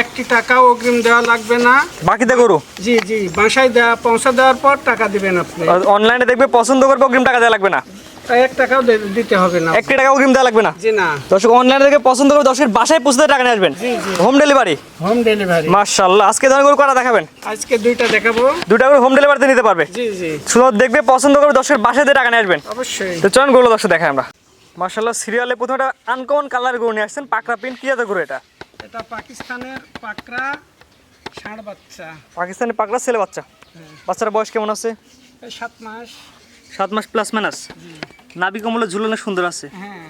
একটি টাকাও অগ্রিম দেওয়া লাগবে না। বাকিতে গরু? জি জি, বাসায় পৌঁছে দেওয়ার পর টাকা দিবেন আপনি। অনলাইনে দেখবে, পছন্দ করবে, অগ্রিম টাকা দেওয়া লাগবে না? এক টাকাও দিতে হবে না। একটি টাকা অগ্রিম দেওয়া লাগবে না? জি না। দর্শক অনলাইনে দেখে পছন্দ করবে, দর্শকের বাসায় পৌঁছে দিয়ে টাকা নিয়ে আসবেন। জি জি, হোম ডেলিভারি? Home delivery. মাশাআল্লাহ। আজকে ধরনের গরু কটা দেখাবেন? আজকে দুইটা দেখাবো। দুইটা করে হোম ডেলিভারিতে নিতে পারবে? জি জি, শুধু দেখবে, পছন্দ করবে, দর্শকের বাসায় দিয়ে টাকা নিয়ে আসবেন। অবশ্যই। তো চলুন গরু দর্শক দেখাই আমরা। মাশাআল্লাহ, সিরিয়ালে প্রথমে একটা আনকমন কালার গরু নিয়ে আসছেন, পাকড়া প্রিন্ট। কি জাতের গরু এটা? এটা পাকিস্তানের পাকড়া ষাঁড় বাচ্চা। পাকিস্তানি পাকড়া ছেলে বাচ্চা। বাচ্চার বয়স কেমন আছে? 7 মাস। 7 মাস প্লাস মাইনাস। নাভি কমলে ঝুলানো সুন্দর আছে। হ্যাঁ,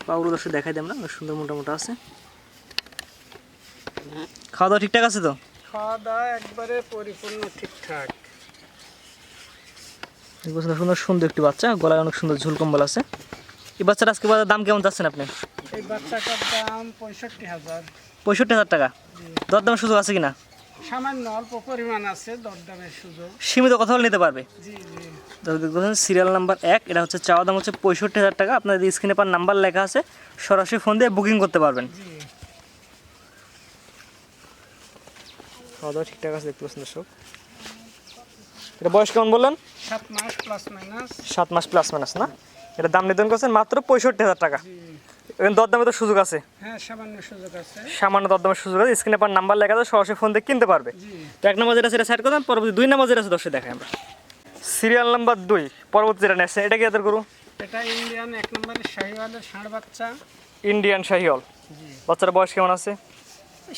পাগুলো দর্শক দেখাই দেন না, সুন্দর মোটা আছে। খাওয়া দাওয়া ঠিকঠাক আছে তো? খাওয়া দাওয়া একবারে পরিপূর্ণ ঠিকঠাক। সুন্দর সুন্দর একটি বাচ্চা, গলায় অনেক সুন্দর ঝুল কম্বল আছে। এই বাচ্চার আজকে বাজার দাম কেমন চাচ্ছেন আপনি? এই বাচ্চাটার দাম 65,000। 65,000 টাকা। দরদামের সুযোগ আছে কিনা? সামান্য অল্প পরিমাণ আছে দরদামের সুযোগ। সীমিত কথা বলে নিতে পারবে? জি জি। দেখতেছেন সিরিয়াল নাম্বার 1, এটা হচ্ছে চাওয়া দাম হচ্ছে 65,000 টাকা। আপনাদের স্ক্রিনে পার নাম্বার লেখা আছে, সরাসরি ফোন দিয়ে বুকিং করতে পারবেন। জি। খাওয়া দাওয়া ঠিকঠাক আছে, দেখতে পাচ্ছেন দর্শক। এটা বয়স কেমন বললেন? 7 মাস প্লাস মাইনাস। 7 মাস প্লাস মাইনাস না? এটা দাম নির্ধারণ করছেন মাত্র 65,000 টাকা। এখন দরদামে তো সুযোগ আছে? হ্যাঁ, সামান্য সুযোগ আছে। সামান্য দরদামের সুযোগ আছে। স্ক্রিনে পার নাম্বার লেখা আছে, সরাসরি ফোন দিয়ে কিনতে পারবে। জি। তো 1 নম্বর যেটা সেটা সাইড করলাম, পরবর্তী 2 নম্বর যেটা আছে দর্শক দেখাই আমরা। সিরিয়াল নাম্বার 2, পরবর্তী যেটা নেক্সট, এটা কি জাতের গরু? এটা ইন্ডিয়ান 1 নম্বরের শাহিওয়ালের ষাঁড় বাচ্চা। ইন্ডিয়ান শাহিওয়াল। জি। বাচ্চার বয়স কেমন আছে?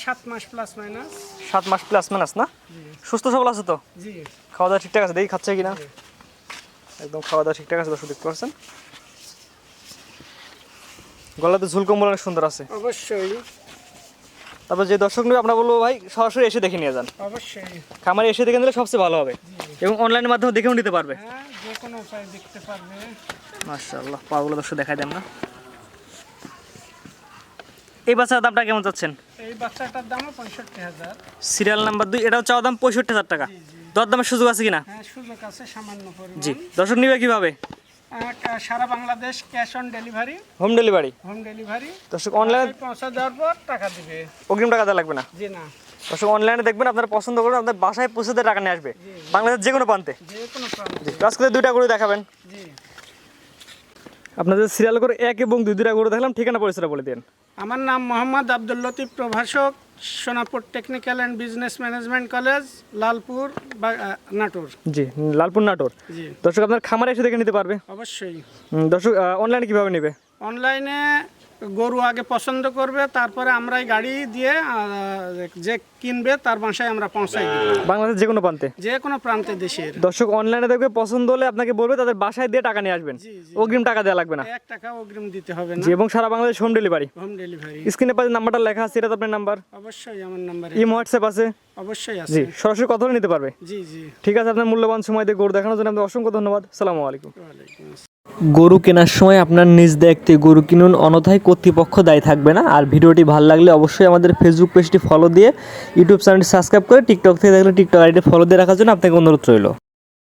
7 মাস প্লাস মাইনাস। 7 মাস প্লাস মাইনাস না? সুস্থ সবল আছে তো? জি। খাওয়া দাওয়া ঠিকঠাক আছে? দেখি খাচ্ছে কিনা। একদম খাওয়া দাওয়া ঠিকঠাক আছে দর্শক, দেখতে পাচ্ছেন। গলাতে ঝুল কম্বল অনেক সুন্দর আছে। অবশ্যই। তারপর যে দর্শক নিয়ে আমরা বলবো ভাই সরাসরি এসে দেখে নিয়ে যান। অবশ্যই। খামারে এসে দেখে নিলে সবচেয়ে ভালো হবে, এবং অনলাইনের মাধ্যমে দেখেও নিতে পারবে। হ্যাঁ, যে কোনো উপায় দেখতে পারবে। মাশাআল্লাহ, পাগুলো দর্শক দেখাই দেন না। এই বাচ্চার দামটা কেমন চাচ্ছেন? এই বাচ্চাটার দামও 65,000। সিরিয়াল নাম্বার 2, এটাও চাওয়া দাম 65,000 টাকা। দরদামের সুযোগ আছে কিনা? হ্যাঁ, সুযোগ আছে সামান্য পরিমাণ। জি। দর্শক নিবে কিভাবে? সারা Bangladesh cash on delivery. Home delivery? Home delivery. দর্শক অনলাইনে পৌঁছে দেওয়ার পর টাকা দিবে। অগ্রিম টাকা দেওয়া লাগবে না? জি না। দর্শক অনলাইনে দেখবেন, আপনারা পছন্দ করবেন, আপনার বাসায় পৌঁছে দিয়ে টাকা নিয়ে আসবে, বাংলাদেশের যে কোনো প্রান্তে। যে কোনো প্রান্তে। তো আজকে 2টা গরু দেখাবেন। জি। আপনাদের সিরিয়াল করে 1 এবং 2টা গরু দেখলাম, ঠিকানা পরিচয়টা বলে দিন। আমার নাম মোহাম্মদ আব্দুল লতিফ, প্রভাষক, Sonapur technical and business management college, Lalpur, Natore. জি, লালপুর নাটোর। জি। দর্শক আপনার খামারে এসে দেখে নিতে পারবে? অবশ্যই। দর্শক অনলাইনে কিভাবে নেবে? অনলাইনে গরু আগে পছন্দ করবে, তারপরে আমরাই গাড়ি দিয়ে যে কিনবে তার বাসায় আমরা পৌঁছাই দিব। বাংলাদেশের যে কোনো প্রান্তে? যে কোনো প্রান্তে দেশের। দর্শক অনলাইনে দেখবে, পছন্দ হলে আপনাকে বলবে, তাদের বাসায় দিয়ে টাকা নিয়ে আসবেন। জি জি। অগ্রিম টাকা দেওয়া লাগবে না? 1 টাকা অগ্রিম দিতে হবে না। জি, এবং সারা Bangladesh home delivery. Home delivery. স্ক্রিনে পাশে নাম্বারটা লেখা আছে, এটা তো আপনার নাম্বার? অবশ্যই আমার নাম্বারে। ইমো হোয়াটসঅ্যাপ আছে? অবশ্যই আছে। জি, সরাসরি কথা বলে নিতে পারবে। জি জি। ঠিক আছে, আপনার মূল্যবান সময় দিয়ে গরু দেখানোর জন্য আপনাকে অসংখ্য ধন্যবাদ। আসসালামু আলাইকুম। ওয়ালাইকুম আসসালাম। গরু কেনার সময় আপনার নিজ দায়িত্বে গরু কিনুন, অন্যথায় কর্তৃপক্ষ দায়ী থাকবে না। আর ভিডিওটি ভালো লাগলে অবশ্যই আমাদের ফেসবুক পেজটি ফলো দিয়ে, ইউটিউব চ্যানেলটি সাবস্ক্রাইব করে, টিকটক থেকে দেখলে টিকটক আইডি ফলো দিয়ে রাখার জন্য আপনাকে অনুরোধ রইল।